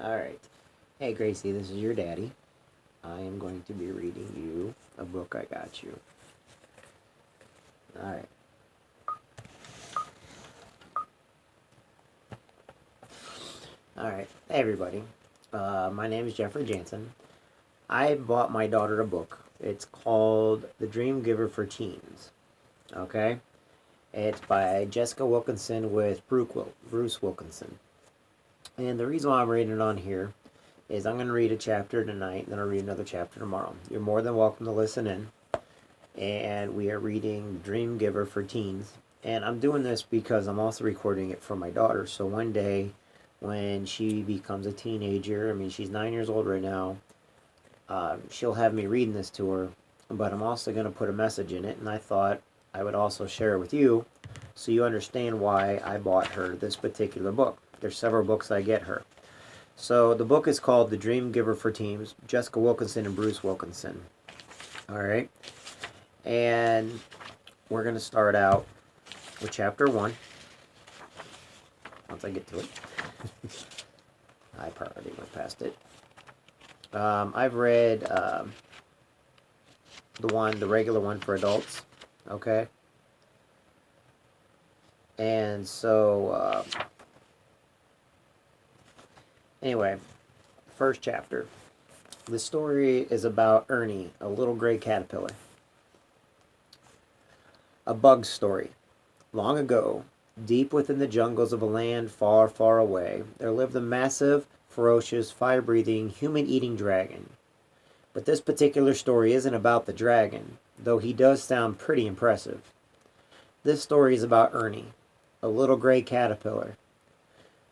Alright. Hey, Gracie, this is your daddy. I am going to be reading you a book I got you. Alright. Alright. Hey, everybody. My name is Jeffrey Jansen. I bought my daughter a book. It's called The Dream Giver for Teens. Okay? It's by Jessica Wilkinson with Bruce Wilkinson. And the reason why I'm reading it on here is I'm going to read a chapter tonight, and then I'll read another chapter tomorrow. You're more than welcome to listen in. And we are reading Dream Giver for Teens. And I'm doing this because I'm also recording it for my daughter. So one day, when she becomes a teenager, I mean, she's 9 years old right now, she'll have me reading this to her. But I'm also going to put a message in it, and I thought I would also share it with you so you understand why I bought her this particular book. There's several books I get her. So the book is called The Dream Giver for Teens, Jessica Wilkinson and Bruce Wilkinson. All right. And we're going to start out with chapter 1. Once I get to it. I probably went past it. I've read the regular one for adults. Okay. And so, anyway, first chapter. The story is about Ernie, a little gray caterpillar. A bug story. Long ago, deep within the jungles of a land far, far away, there lived a massive, ferocious, fire-breathing, human-eating dragon. But this particular story isn't about the dragon, though he does sound pretty impressive. This story is about Ernie, a little gray caterpillar.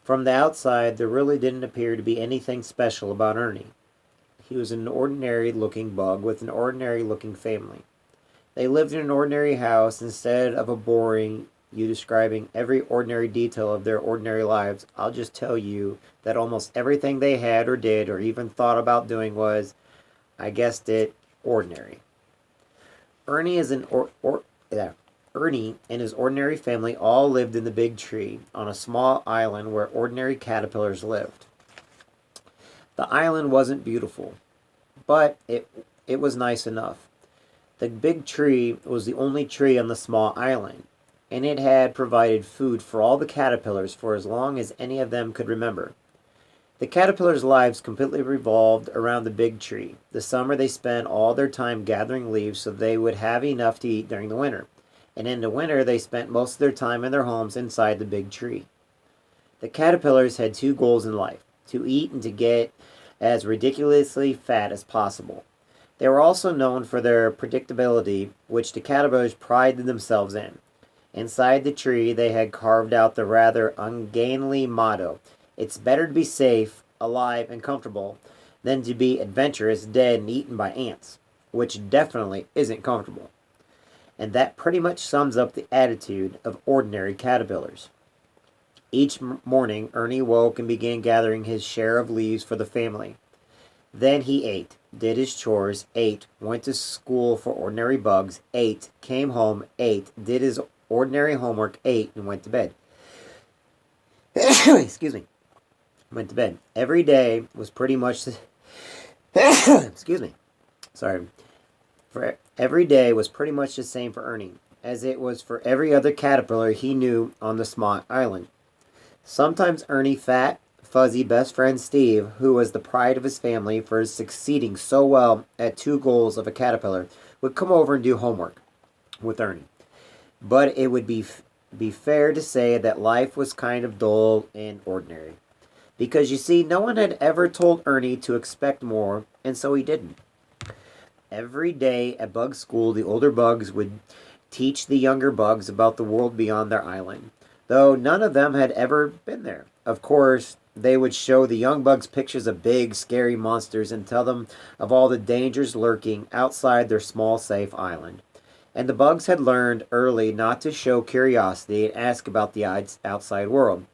From the outside, there really didn't appear to be anything special about Ernie. He was an ordinary-looking bug with an ordinary-looking family. They lived in an ordinary house instead of a boring you describing every ordinary detail of their ordinary lives. I'll just tell you that almost everything they had or did or even thought about doing was, I guessed it, ordinary. Ernie is Ernie and his ordinary family all lived in the big tree on a small island where ordinary caterpillars lived. The island wasn't beautiful, but it was nice enough. The big tree was the only tree on the small island, and it had provided food for all the caterpillars for as long as any of them could remember. The caterpillars' lives completely revolved around the big tree. The summer they spent all their time gathering leaves so they would have enough to eat during the winter, and in the winter they spent most of their time in their homes inside the big tree. The caterpillars had two goals in life: to eat and to get as ridiculously fat as possible. They were also known for their predictability, which the caterpillars prided themselves in. Inside the tree, they had carved out the rather ungainly motto: "It's better to be safe, alive, and comfortable than to be adventurous, dead, and eaten by ants," which definitely isn't comfortable. And that pretty much sums up the attitude of ordinary caterpillars. Each morning, Ernie woke and began gathering his share of leaves for the family. Then he ate, did his chores, ate, went to school for ordinary bugs, ate, came home, ate, did his ordinary homework, ate, and went to bed. Excuse me. Went to bed. Every day was pretty much excuse me. Sorry. For every day was pretty much the same for Ernie, as it was for every other caterpillar he knew on the small island. Sometimes Ernie fat, fuzzy best friend Steve, who was the pride of his family for succeeding so well at two goals of a caterpillar, would come over and do homework with Ernie. But it would be fair to say that life was kind of dull and ordinary. Because you see, no one had ever told Ernie to expect more, and so he didn't. Every day at bug school, the older bugs would teach the younger bugs about the world beyond their island, though none of them had ever been there. Of course, they would show the young bugs pictures of big, scary monsters and tell them of all the dangers lurking outside their small, safe island. And the bugs had learned early not to show curiosity and ask about the outside world.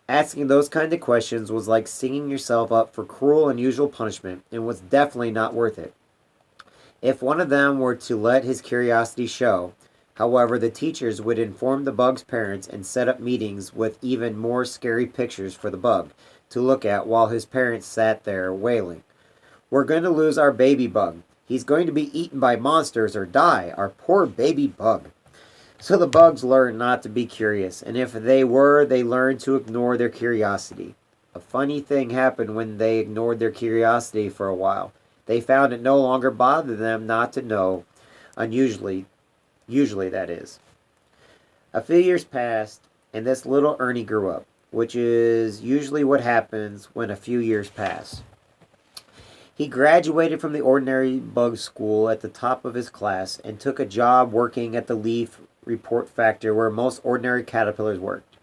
Asking those kind of questions was like singing yourself up for cruel, unusual punishment and was definitely not worth it. If one of them were to let his curiosity show, however, the teachers would inform the bug's parents and set up meetings with even more scary pictures for the bug to look at while his parents sat there wailing. "We're going to lose our baby bug. He's going to be eaten by monsters or die. Our poor baby bug." So the bugs learned not to be curious, and if they were, they learned to ignore their curiosity. A funny thing happened when they ignored their curiosity for a while. They found it no longer bothered them not to know, usually that is. A few years passed, and this little Ernie grew up, which is usually what happens when a few years pass. He graduated from the ordinary bug school at the top of his class and took a job working at the leaf report factory where most ordinary caterpillars worked.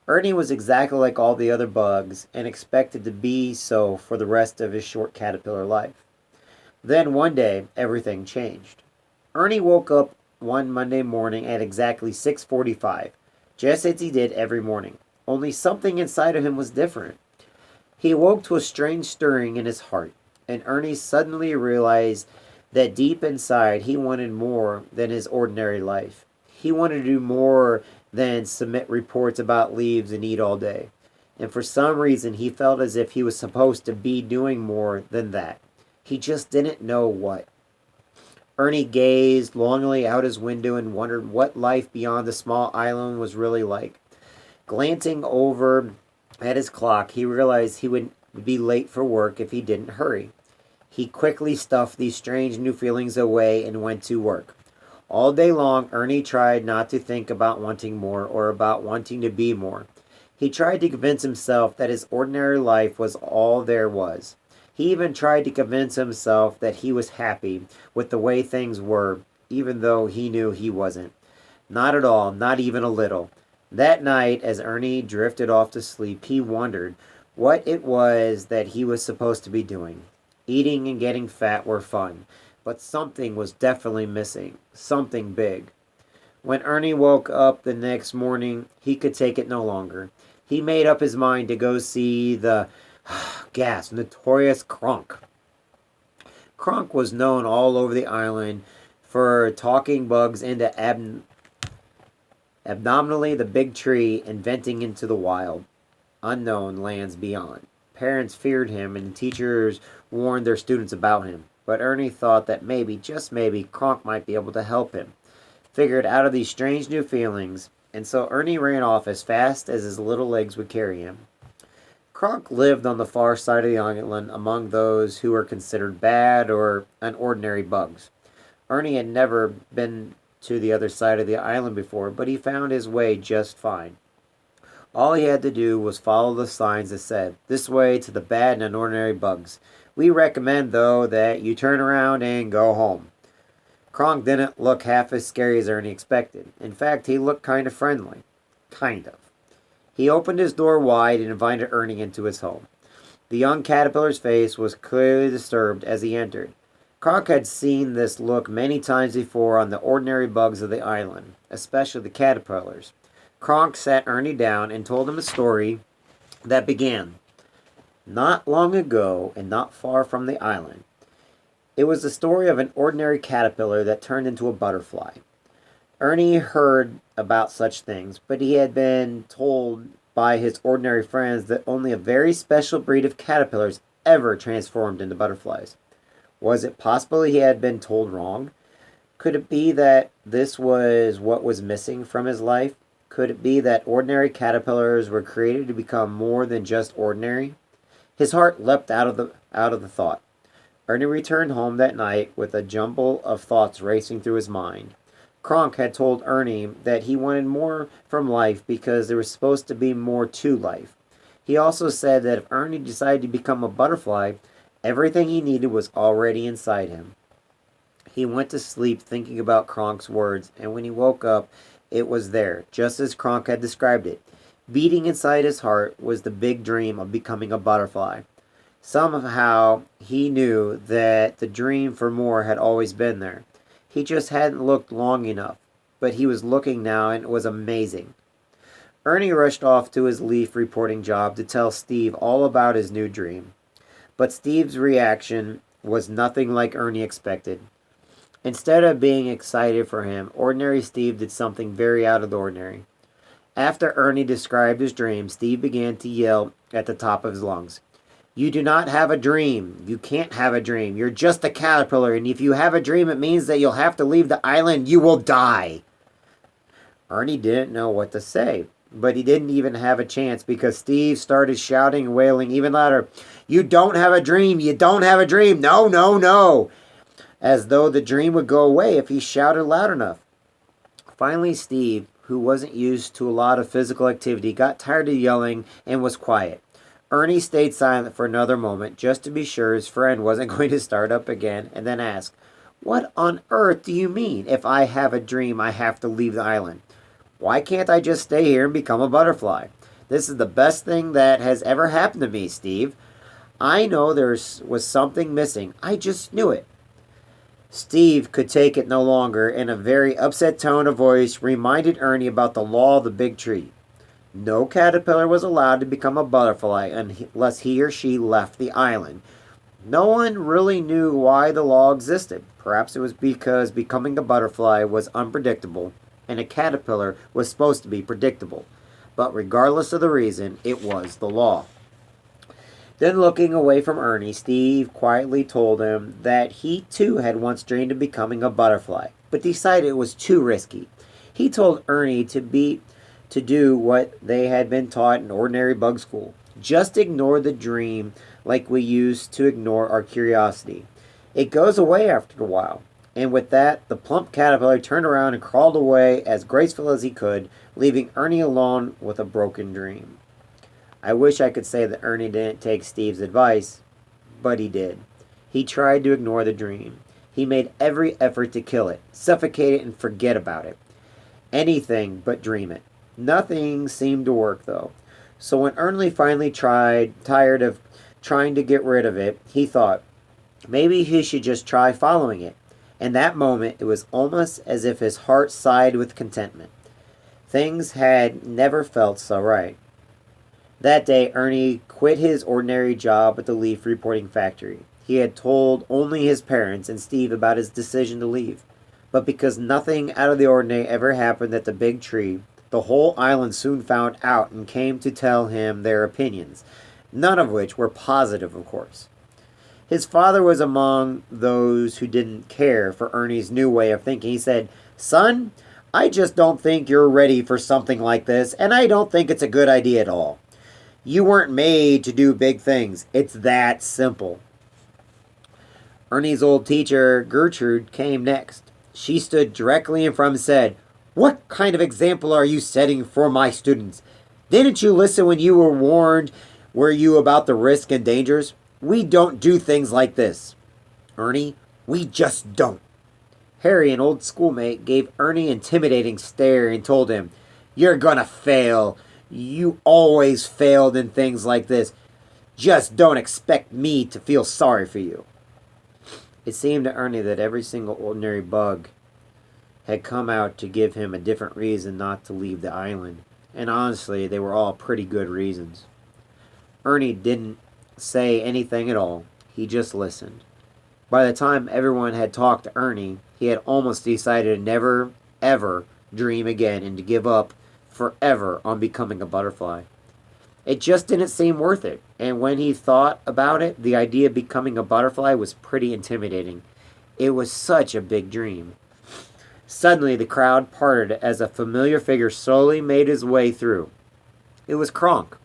Ernie was exactly like all the other bugs and expected to be so for the rest of his short caterpillar life. Then one day, everything changed. Ernie woke up one Monday morning at exactly 6:45, just as he did every morning. Only something inside of him was different. He awoke to a strange stirring in his heart, and Ernie suddenly realized that deep inside he wanted more than his ordinary life. He wanted to do more than submit reports about leaves and eat all day. And for some reason he felt as if he was supposed to be doing more than that. He just didn't know what. Ernie gazed longingly out his window and wondered what life beyond the small island was really like. Glancing over at his clock, he realized he would be late for work if he didn't hurry. He quickly stuffed these strange new feelings away and went to work. All day long, Ernie tried not to think about wanting more or about wanting to be more. He tried to convince himself that his ordinary life was all there was. He even tried to convince himself that he was happy with the way things were, even though he knew he wasn't. Not at all, not even a little. That night, as Ernie drifted off to sleep, he wondered what it was that he was supposed to be doing. Eating and getting fat were fun, but something was definitely missing, something big. When Ernie woke up the next morning, he could take it no longer. He made up his mind to go see the notorious Kronk. Kronk was known all over the island for talking bugs into abdominally the big tree and venting into the wild, unknown lands beyond. Parents feared him and teachers warned their students about him. But Ernie thought that maybe, just maybe, Kronk might be able to help him. Figured out of these strange new feelings, and so Ernie ran off as fast as his little legs would carry him. Kronk lived on the far side of the island among those who were considered bad or unordinary bugs. Ernie had never been to the other side of the island before, but he found his way just fine. All he had to do was follow the signs that said, "This way to the bad and unordinary bugs. We recommend, though, that you turn around and go home." Kronk didn't look half as scary as Ernie expected. In fact, he looked kind of friendly. Kind of. He opened his door wide and invited Ernie into his home. The young caterpillar's face was clearly disturbed as he entered. Kronk had seen this look many times before on the ordinary bugs of the island, especially the caterpillars. Kronk sat Ernie down and told him a story that began, "Not long ago and not far from the island." It was the story of an ordinary caterpillar that turned into a butterfly. Ernie heard about such things, but he had been told by his ordinary friends that only a very special breed of caterpillars ever transformed into butterflies. Was it possible he had been told wrong? Could it be that this was what was missing from his life? Could it be that ordinary caterpillars were created to become more than just ordinary? His heart leapt out of the thought. Ernie returned home that night with a jumble of thoughts racing through his mind. Kronk had told Ernie that he wanted more from life because there was supposed to be more to life. He also said that if Ernie decided to become a butterfly, everything he needed was already inside him. He went to sleep thinking about Kronk's words, and when he woke up, it was there, just as Kronk had described it. Beating inside his heart was the big dream of becoming a butterfly. Somehow, he knew that the dream for more had always been there. He just hadn't looked long enough, but he was looking now and it was amazing. Ernie rushed off to his leaf reporting job to tell Steve all about his new dream. But Steve's reaction was nothing like Ernie expected. Instead of being excited for him, ordinary Steve did something very out of the ordinary. After Ernie described his dream, Steve began to yell at the top of his lungs. You do not have a dream. You can't have a dream. You're just a caterpillar, and if you have a dream, it means that you'll have to leave the island. You will die. Ernie didn't know what to say, but he didn't even have a chance because Steve started shouting and wailing even louder. You don't have a dream. You don't have a dream. No, no, no. As though the dream would go away if he shouted loud enough. Finally, Steve, who wasn't used to a lot of physical activity, got tired of yelling and was quiet. Ernie stayed silent for another moment just to be sure his friend wasn't going to start up again and then asked, What on earth do you mean? If I have a dream, I have to leave the island. Why can't I just stay here and become a butterfly? This is the best thing that has ever happened to me, Steve. I know there was something missing. I just knew it. Steve could take it no longer, and a very upset tone of voice reminded Ernie about the law of the big tree. No caterpillar was allowed to become a butterfly unless he or she left the island. No one really knew why the law existed. Perhaps it was because becoming a butterfly was unpredictable, and a caterpillar was supposed to be predictable. But regardless of the reason, it was the law. Then looking away from Ernie, Steve quietly told him that he too had once dreamed of becoming a butterfly, but decided it was too risky. He told Ernie to do what they had been taught in ordinary bug school. Just ignore the dream like we used to ignore our curiosity. It goes away after a while. And with that, the plump caterpillar turned around and crawled away as graceful as he could, leaving Ernie alone with a broken dream. I wish I could say that Ernie didn't take Steve's advice, but he did. He tried to ignore the dream. He made every effort to kill it, suffocate it, and forget about it. Anything but dream it. Nothing seemed to work, though. So when Ernie finally tired of trying to get rid of it, he thought, maybe he should just try following it. In that moment, it was almost as if his heart sighed with contentment. Things had never felt so right. That day, Ernie quit his ordinary job at the leaf reporting factory. He had told only his parents and Steve about his decision to leave. But because nothing out of the ordinary ever happened at the big tree, the whole island soon found out and came to tell him their opinions, none of which were positive, of course. His father was among those who didn't care for Ernie's new way of thinking. He said, Son, I just don't think you're ready for something like this, and I don't think it's a good idea at all. You weren't made to do big things. It's that simple. Ernie's old teacher, Gertrude, came next. She stood directly in front of him and said, What kind of example are you setting for my students? Didn't you listen when you were warned? Were you about the risk and dangers? We don't do things like this. Ernie, we just don't. Harry, an old schoolmate, gave Ernie an intimidating stare and told him, You're gonna fail. You always failed in things like this. Just don't expect me to feel sorry for you. It seemed to Ernie that every single ordinary bug had come out to give him a different reason not to leave the island. And honestly, they were all pretty good reasons. Ernie didn't say anything at all. He just listened. By the time everyone had talked to Ernie, he had almost decided to never, ever dream again and to give up forever on becoming a butterfly. It just didn't seem worth it, and when he thought about it, the idea of becoming a butterfly was pretty intimidating. It was such a big dream. Suddenly, the crowd parted as a familiar figure slowly made his way through. It was Kronk.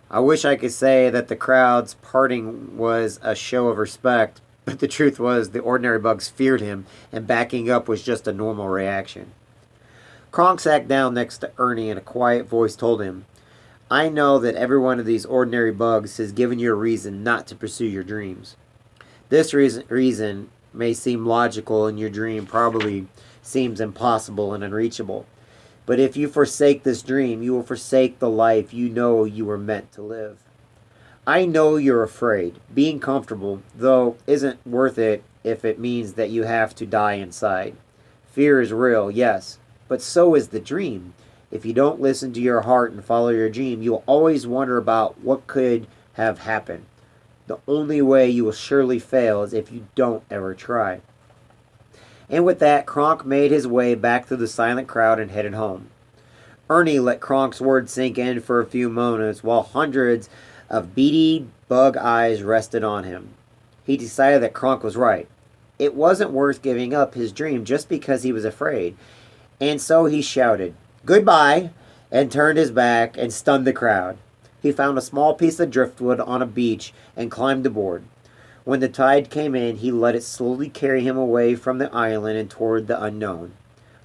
I wish I could say that the crowd's parting was a show of respect, but the truth was the ordinary bugs feared him, and backing up was just a normal reaction. Kronk sat down next to Ernie and a quiet voice told him, I know that every one of these ordinary bugs has given you a reason not to pursue your dreams. This reason may seem logical and your dream probably seems impossible and unreachable. But if you forsake this dream, you will forsake the life you know you were meant to live. I know you're afraid. Being comfortable, though, isn't worth it if it means that you have to die inside. Fear is real, yes, but so is the dream. If you don't listen to your heart and follow your dream, you will always wonder about what could have happened. The only way you will surely fail is if you don't ever try. And with that, Kronk made his way back through the silent crowd and headed home. Ernie let Kronk's words sink in for a few moments while hundreds of beady bug eyes rested on him. He decided that Kronk was right. It wasn't worth giving up his dream just because he was afraid, and so he shouted, "Goodbye!" and turned his back and stunned the crowd. He found a small piece of driftwood on a beach and climbed aboard. When the tide came in, he let it slowly carry him away from the island and toward the unknown.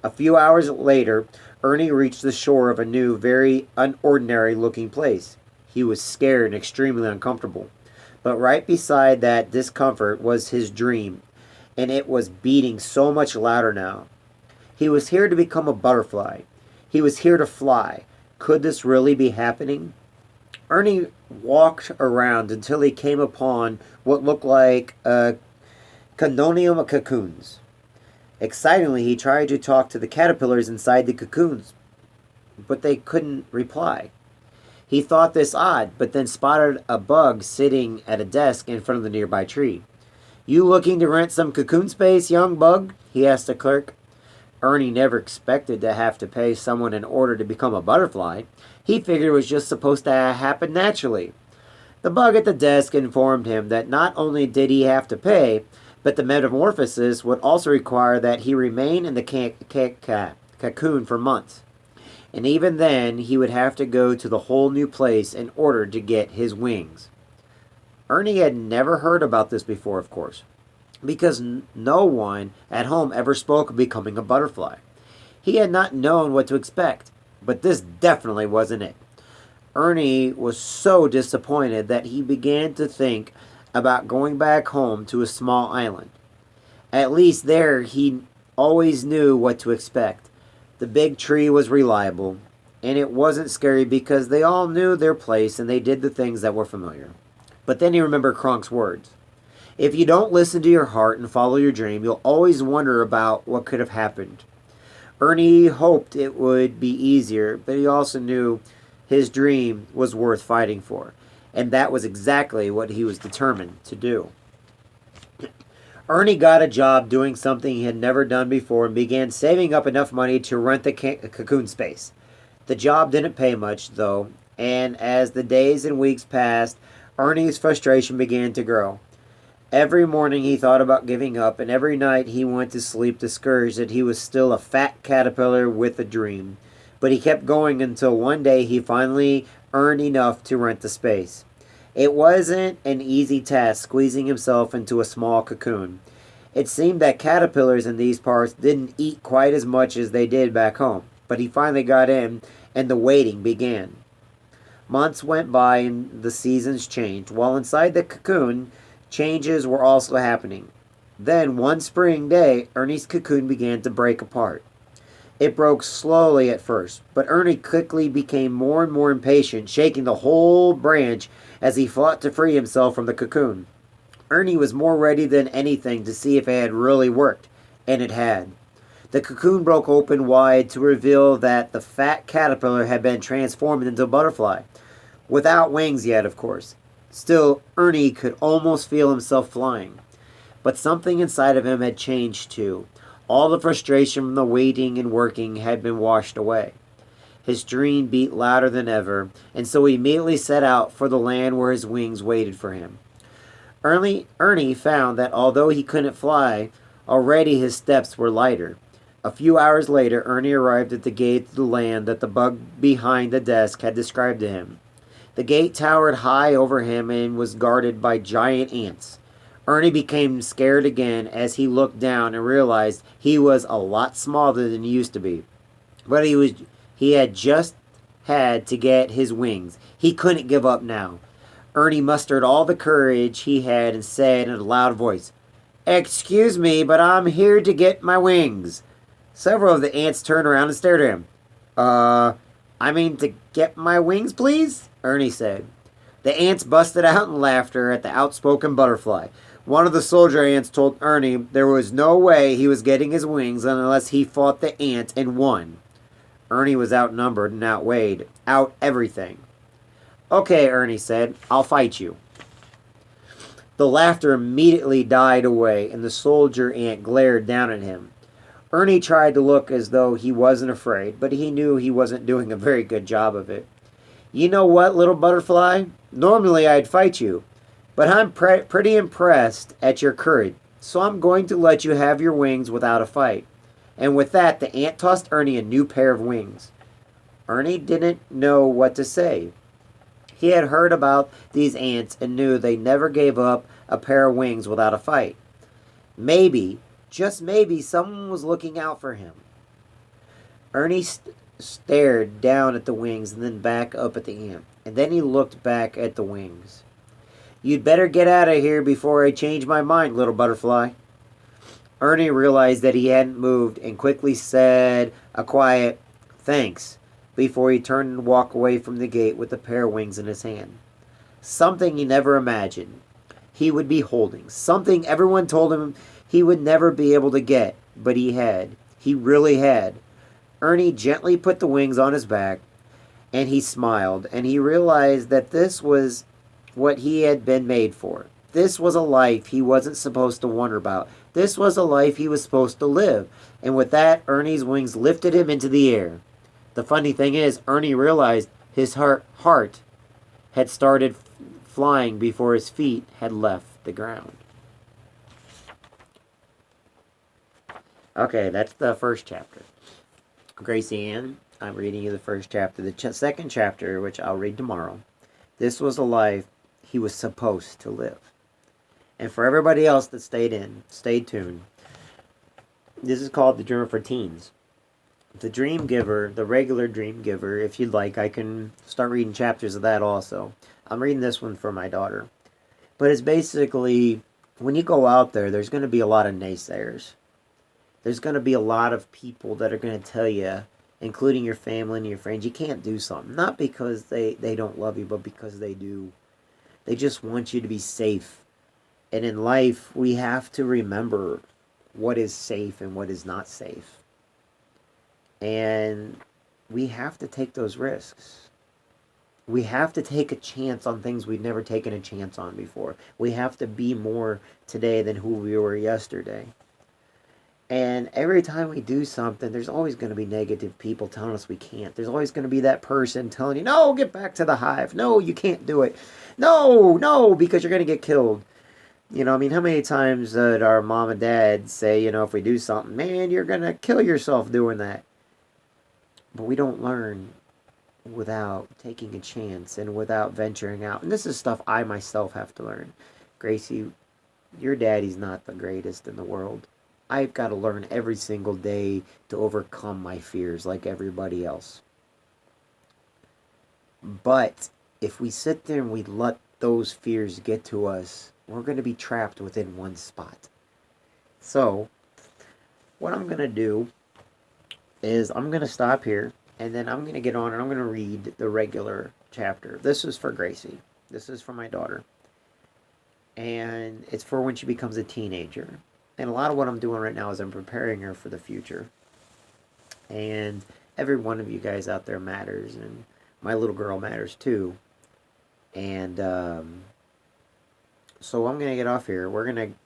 A few hours later, Ernie reached the shore of a new, very unordinary looking place. He was scared and extremely uncomfortable. But right beside that discomfort was his dream, and it was beating so much louder now. He was here to become a butterfly. He was here to fly. Could this really be happening? Ernie walked around until he came upon what looked like condonium cocoons. Excitingly, he tried to talk to the caterpillars inside the cocoons, but they couldn't reply. He thought this odd, but then spotted a bug sitting at a desk in front of the nearby tree. "You looking to rent some cocoon space, young bug?" he asked the clerk. Ernie never expected to have to pay someone in order to become a butterfly. He figured it was just supposed to happen naturally. The bug at the desk informed him that not only did he have to pay, but the metamorphosis would also require that he remain in the cocoon for months. And even then, he would have to go to the whole new place in order to get his wings. Ernie had never heard about this before, of course, because no one at home ever spoke of becoming a butterfly. He had not known what to expect, but this definitely wasn't it. Ernie was so disappointed that he began to think about going back home to a small island. At least there he always knew what to expect. The big tree was reliable, and it wasn't scary because they all knew their place and they did the things that were familiar. But then he remembered Kronk's words. If you don't listen to your heart and follow your dream, you'll always wonder about what could have happened. Ernie hoped it would be easier, but he also knew his dream was worth fighting for, and that was exactly what he was determined to do. Ernie got a job doing something he had never done before and began saving up enough money to rent the cocoon space. The job didn't pay much, though, and as the days and weeks passed, Ernie's frustration began to grow. Every morning he thought about giving up, and every night he went to sleep discouraged that he was still a fat caterpillar with a dream. But he kept going until one day he finally earned enough to rent the space. It wasn't an easy task squeezing himself into a small cocoon. It seemed that caterpillars in these parts didn't eat quite as much as they did back home, but he finally got in, and the waiting began. Months went by and the seasons changed. While inside the cocoon, changes were also happening. Then, one spring day, Ernie's cocoon began to break apart. It broke slowly at first, but Ernie quickly became more and more impatient, shaking the whole branch as he fought to free himself from the cocoon. Ernie was more ready than anything to see if it had really worked, and it had. The cocoon broke open wide to reveal that the fat caterpillar had been transformed into a butterfly. Without wings yet, of course. Still, Ernie could almost feel himself flying. But something inside of him had changed too. All the frustration from the waiting and working had been washed away. His dream beat louder than ever, and so he immediately set out for the land where his wings waited for him. Ernie found that although he couldn't fly, already his steps were lighter. A few hours later, Ernie arrived at the gate to the land that the bug behind the desk had described to him. The gate towered high over him and was guarded by giant ants. Ernie became scared again as he looked down and realized he was a lot smaller than he used to be. But he had just had to get his wings. He couldn't give up now. Ernie mustered all the courage he had and said in a loud voice, "Excuse me, but I'm here to get my wings." Several of the ants turned around and stared at him. To get my wings, please?" Ernie said. The ants busted out in laughter at the outspoken butterfly. One of the soldier ants told Ernie there was no way he was getting his wings unless he fought the ant and won. Ernie was outnumbered and outweighed, out everything. "Okay," Ernie said, "I'll fight you." The laughter immediately died away, and the soldier ant glared down at him. Ernie tried to look as though he wasn't afraid, but he knew he wasn't doing a very good job of it. You know what, little butterfly? Normally I'd fight you, but I'm pretty impressed at your courage, so I'm going to let you have your wings without a fight. And with that, the ant tossed Ernie a new pair of wings. Ernie didn't know what to say. He had heard about these ants and knew they never gave up a pair of wings without a fight. Maybe, just maybe, someone was looking out for him. Ernie stared down at the wings and then back up at the ant. And then he looked back at the wings. You'd better get out of here before I change my mind, little butterfly. Ernie realized that he hadn't moved and quickly said a quiet thanks before he turned and walked away from the gate with a pair of wings in his hand. Something he never imagined he would be holding. Something everyone told him he would never be able to get, but he had. He really had. Ernie gently put the wings on his back, and he smiled, and he realized that this was what he had been made for. This was a life he wasn't supposed to wonder about. This was a life he was supposed to live. And with that, Ernie's wings lifted him into the air. The funny thing is, Ernie realized his heart had started flying before his feet had left the ground. Okay, that's the first chapter. Gracie Ann, I'm reading you the first chapter. The second chapter, which I'll read tomorrow. This was a life he was supposed to live. And for everybody else that stay tuned. This is called The Dreamer for Teens. The Dream Giver, the regular Dream Giver, if you'd like, I can start reading chapters of that also. I'm reading this one for my daughter. But it's basically, when you go out there, there's going to be a lot of naysayers. There's going to be a lot of people that are going to tell you, including your family and your friends, you can't do something. Not because they don't love you, but because they do. They just want you to be safe. And in life, we have to remember what is safe and what is not safe. And we have to take those risks. We have to take a chance on things we've never taken a chance on before. We have to be more today than who we were yesterday. And every time we do something, there's always going to be negative people telling us we can't. There's always going to be that person telling you, no, get back to the hive. No, you can't do it. No, because you're going to get killed. You know, I mean, how many times did our mom and dad say, you know, if we do something, man, you're going to kill yourself doing that. But we don't learn without taking a chance and without venturing out. And this is stuff I myself have to learn. Gracie, your daddy's not the greatest in the world. I've got to learn every single day to overcome my fears like everybody else. But if we sit there and we let those fears get to us, we're going to be trapped within one spot. So, what I'm going to do is I'm going to stop here, and then I'm going to get on and I'm going to read the regular chapter. This is for Gracie. This is for my daughter. And it's for when she becomes a teenager. And a lot of what I'm doing right now is I'm preparing her for the future. And every one of you guys out there matters, and my little girl matters too. And so I'm gonna get off here.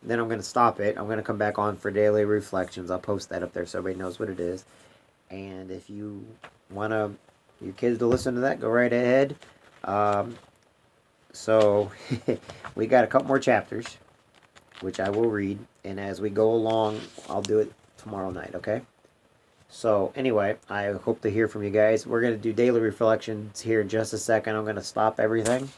Then I'm gonna stop it. I'm gonna come back on for daily reflections. I'll post that up there so everybody knows what it is. And if you want your kids to listen to that, go right ahead. So we got a couple more chapters, which I will read. And as we go along, I'll do it tomorrow night, okay? So anyway, I hope to hear from you guys. We're going to do daily reflections here in just a second. I'm going to stop everything.